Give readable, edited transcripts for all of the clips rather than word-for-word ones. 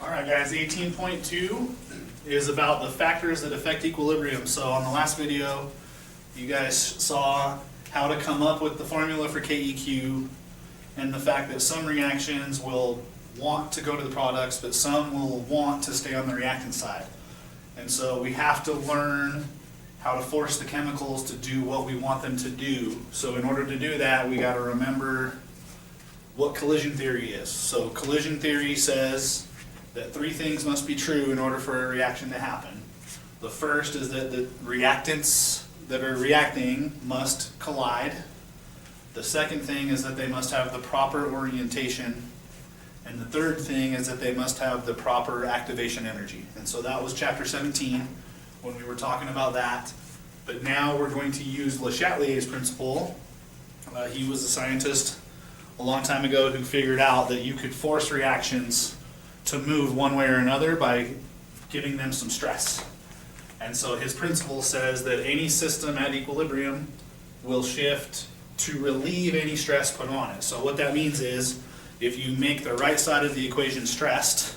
Alright guys, 18.2 is about the factors that affect equilibrium. So on the last video, you guys saw how to come up with the formula for KEQ and the fact that some reactions will want to go to the products, but some will want to stay on the reactant side. And so we have to learn how to force the chemicals to do what we want them to do. So in order to do that, we got to remember what collision theory is. So collision theory says that three things must be true in order for a reaction to happen. The first is that the reactants that are reacting must collide. The second thing is that they must have the proper orientation. And the third thing is that they must have the proper activation energy. And so that was chapter 17 when we were talking about that. But now we're going to use Le Chatelier's principle. He was a scientist a long time ago who figured out that you could force reactions to move one way or another by giving them some stress. And so his principle says that any system at equilibrium will shift to relieve any stress put on it. So what that means is if you make the right side of the equation stressed,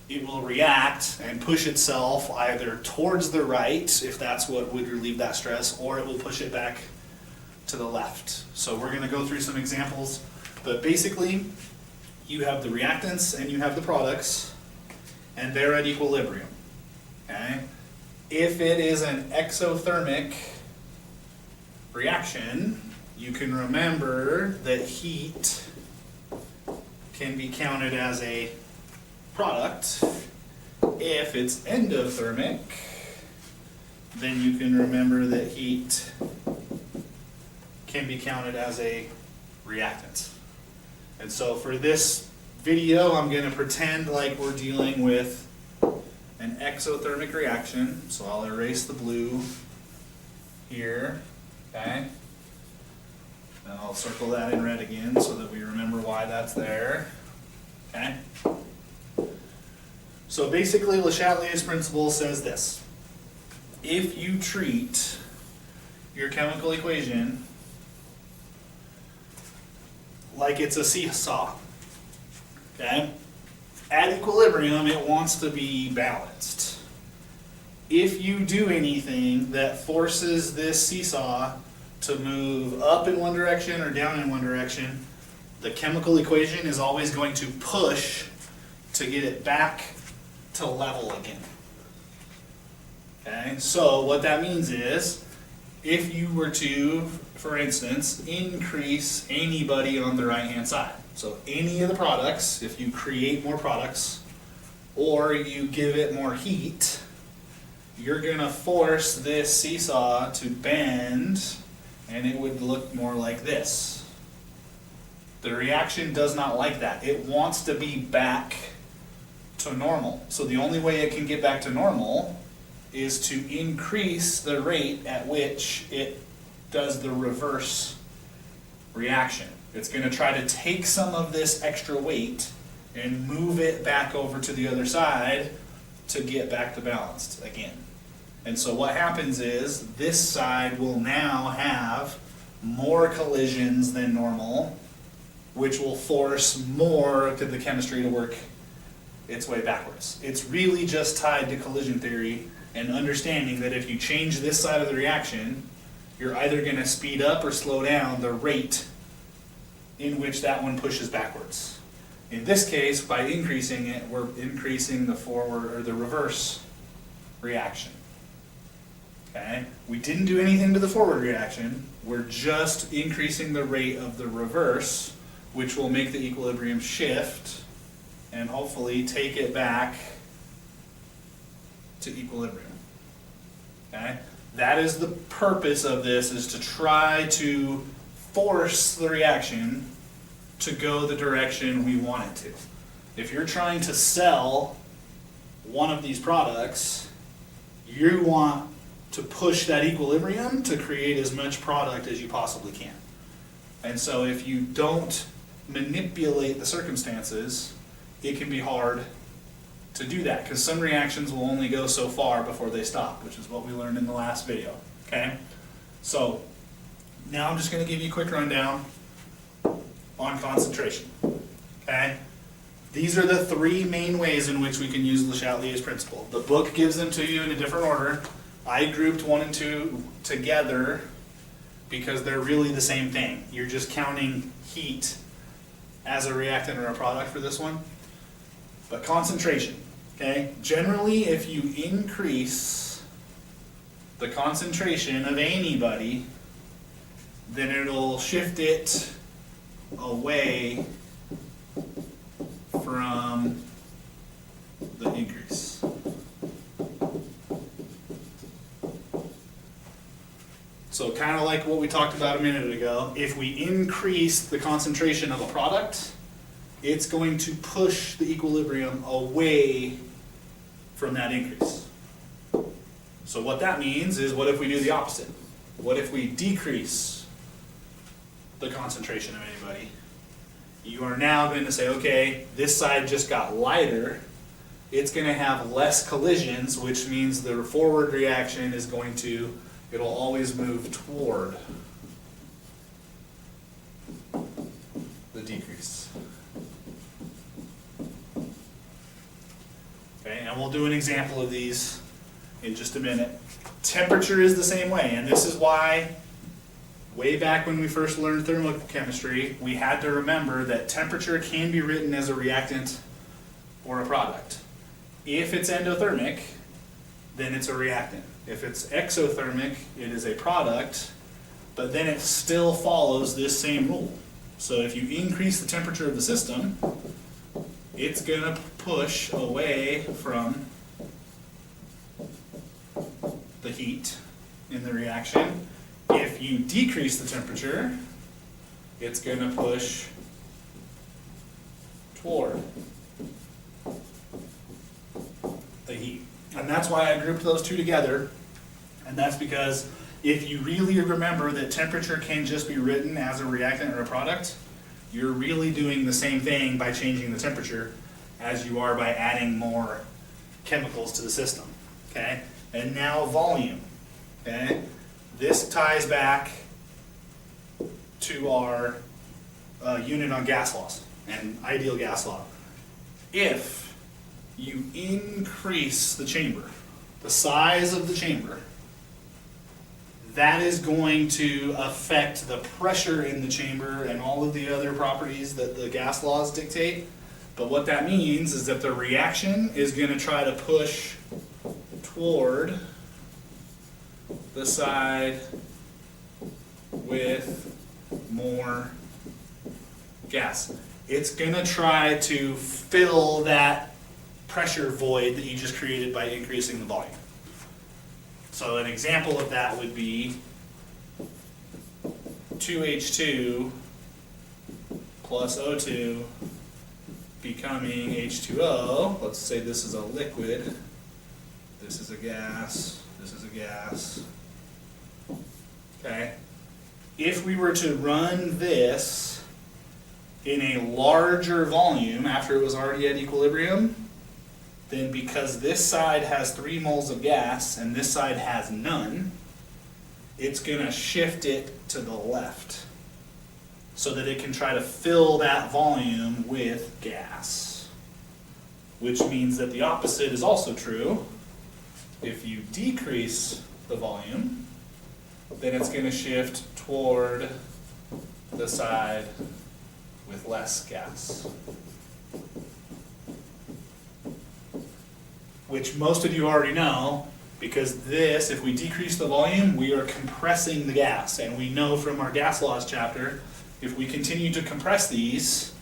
it will react and push itself either towards the right, if that's what would relieve that stress, or it will push it back to the left. So we're going to go through some examples, but basically you have the reactants and you have the products, and they're at equilibrium. Okay? If it is an exothermic reaction, you can remember that heat can be counted as a product. If it's endothermic, then you can remember that heat can be counted as a reactant. And so for this video, I'm going to pretend like we're dealing with an exothermic reaction. So I'll erase the blue here, okay? And I'll circle that in red again so that we remember why that's there, okay? So basically, Le Chatelier's principle says this. If you treat your chemical equation like it's a seesaw, okay? At equilibrium, it wants to be balanced. If you do anything that forces this seesaw to move up in one direction or down in one direction, the chemical equation is always going to push to get it back to level again. Okay, so what that means is, if you were to, for instance, increase anybody on the right-hand side, so any of the products, if you create more products, or you give it more heat, you're going to force this seesaw to bend, and it would look more like this. The reaction does not like that. It wants to be back to normal. So the only way it can get back to normal is to increase the rate at which it does the reverse reaction. It's going to try to take some of this extra weight and move it back over to the other side to get back to balanced again. And so what happens is this side will now have more collisions than normal, which will force more of the chemistry to work its way backwards. It's really just tied to collision theory and understanding that if you change this side of the reaction, you're either going to speed up or slow down the rate in which that one pushes backwards. In this case, by increasing it, we're increasing the forward or the reverse reaction. Okay? We didn't do anything to the forward reaction. We're just increasing the rate of the reverse, which will make the equilibrium shift and hopefully take it back to equilibrium. Okay? That is the purpose of this, is to try to force the reaction to go the direction we want it to. If you're trying to sell one of these products, you want to push that equilibrium to create as much product as you possibly can. And so if you don't manipulate the circumstances, it can be hard to do that, because some reactions will only go so far before they stop, which is what we learned in the last video. Okay? So now I'm just going to give you a quick rundown on concentration. Okay? These are the three main ways in which we can use Le Chatelier's principle. The book gives them to you in a different order. I grouped 1 and 2 together because they're really the same thing. You're just counting heat as a reactant or a product for this one. But concentration, okay? Generally, if you increase the concentration of anybody, then it'll shift it away from the increase. So kind of like what we talked about a minute ago, if we increase the concentration of a product, it's going to push the equilibrium away from that increase. So what that means is, what if we do the opposite? What if we decrease the concentration of anybody? You are now going to say, okay, this side just got lighter. It's going to have less collisions, which means the forward reaction is going to, it'll always move toward the decrease. Okay, and we'll do an example of these in just a minute. Temperature is the same way, and this is why way back when we first learned thermochemistry, we had to remember that temperature can be written as a reactant or a product. If it's endothermic, then it's a reactant. If it's exothermic, it is a product, but then it still follows this same rule. So if you increase the temperature of the system, it's going to push away from the heat in the reaction. If you decrease the temperature, it's going to push toward the heat. And that's why I grouped those two together. And that's because if you really remember that temperature can just be written as a reactant or a product, you're really doing the same thing by changing the temperature as you are by adding more chemicals to the system. Okay? And now volume. Okay? This ties back to our unit on gas laws and ideal gas law. If you increase the chamber, the size of the chamber, that is going to affect the pressure in the chamber and all of the other properties that the gas laws dictate. But what that means is that the reaction is going to try to push toward the side with more gas. It's going to try to fill that pressure void that you just created by increasing the volume. So an example of that would be 2H2 plus O2 becoming H2O. Let's say this is a liquid, this is a gas, this is a gas. Okay? If we were to run this in a larger volume after it was already at equilibrium, then because this side has 3 moles of gas and this side has none, it's going to shift it to the left so that it can try to fill that volume with gas. Which means that the opposite is also true. If you decrease the volume, then it's going to shift toward the side with less gas. Which most of you already know, because this, if we decrease the volume, we are compressing the gas. And we know from our gas laws chapter, if we continue to compress these,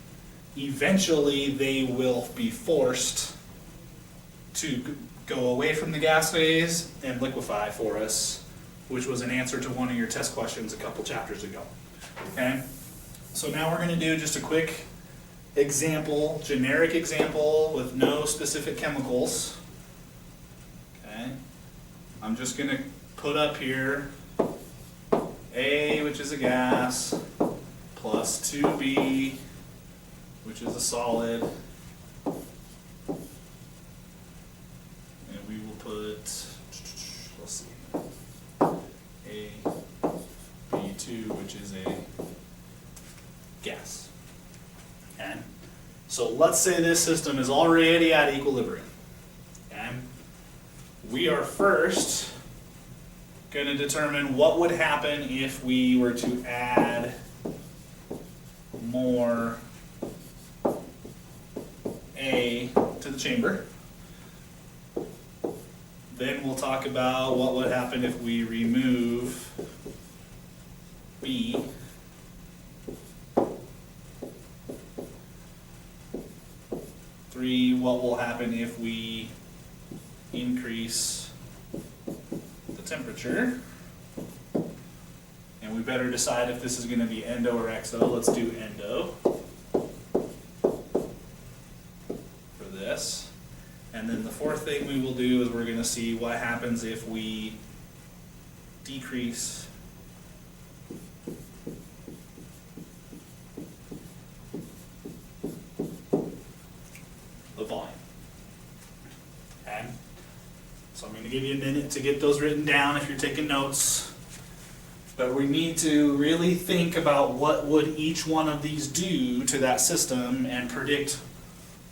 eventually they will be forced to go away from the gas phase and liquefy for us, which was an answer to one of your test questions a couple chapters ago. Okay? So now we're going to do just a quick example, generic example with no specific chemicals. Okay? I'm just going to put up here A, which is a gas, plus 2B, which is a solid. And we will put, let's see, A, B2, which is a gas. Okay? So let's say this system is already at equilibrium. Okay? We are first going to determine what would happen if we were to add more A to the chamber. Then we'll talk about what would happen if we remove B. Three, what will happen if we increase the temperature. And we better decide if this is going to be endo or exo. Let's do endo for this. And then the fourth thing we will do is we're going to see what happens if we decrease the volume. Okay? So I'm going to give you a minute to get those written down if you're taking notes. But we need to really think about what would each one of these do to that system and predict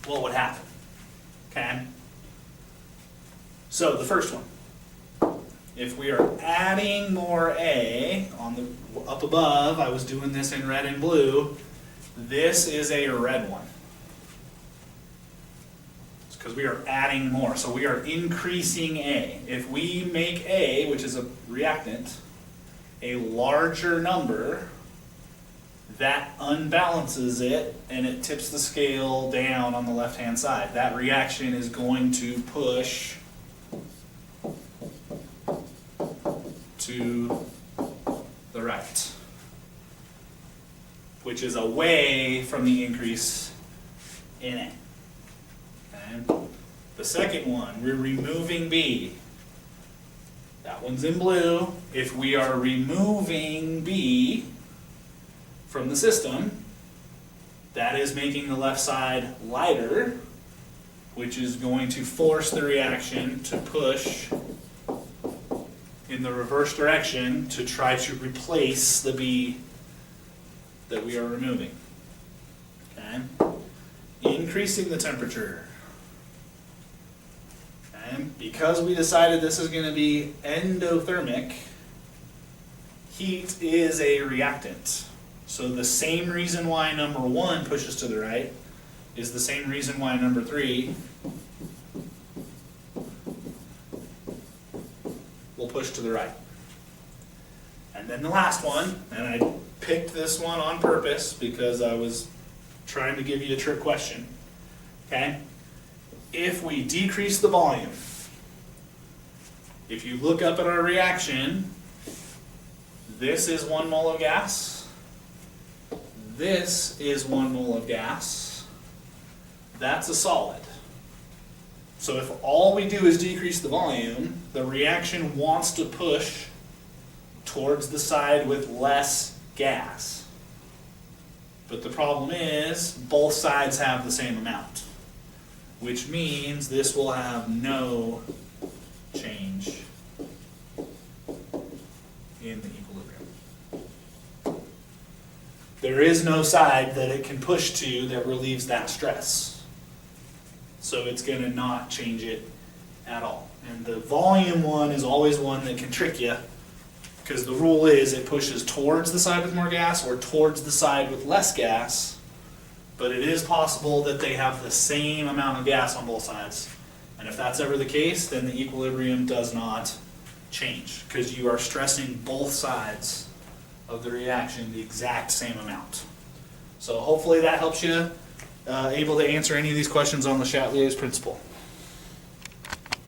what would happen. Okay? So the first one, if we are adding more A on the up above, I was doing this in red and blue. This is a red one. It's because we are adding more. So we are increasing A. If we make A, which is a reactant, a larger number, that unbalances it and it tips the scale down on the left-hand side. That reaction is going to push to the right, which is away from the increase in A. Okay? The second one, we're removing B. That one's in blue. If we are removing B from the system, that is making the left side lighter, which is going to force the reaction to push in the reverse direction to try to replace the B that we are removing. Okay? Increasing the temperature. Okay? Because we decided this is going to be endothermic, heat is a reactant. So the same reason why number 1 pushes to the right is the same reason why number 3 will push to the right. And then the last one, and I picked this one on purpose because I was trying to give you a trick question. Okay? If we decrease the volume, if you look up at our reaction, this is 1 mole of gas. This is 1 mole of gas. That's a solid. So if all we do is decrease the volume, the reaction wants to push towards the side with less gas. But the problem is, both sides have the same amount, which means this will have no change in the equilibrium. There is no side that it can push to that relieves that stress. So it's going to not change it at all. And the volume one is always one that can trick you, because the rule is it pushes towards the side with more gas or towards the side with less gas, but it is possible that they have the same amount of gas on both sides. And if that's ever the case, then the equilibrium does not change, because you are stressing both sides of the reaction the exact same amount. So hopefully that helps you able to answer any of these questions on the Chatlier's principle.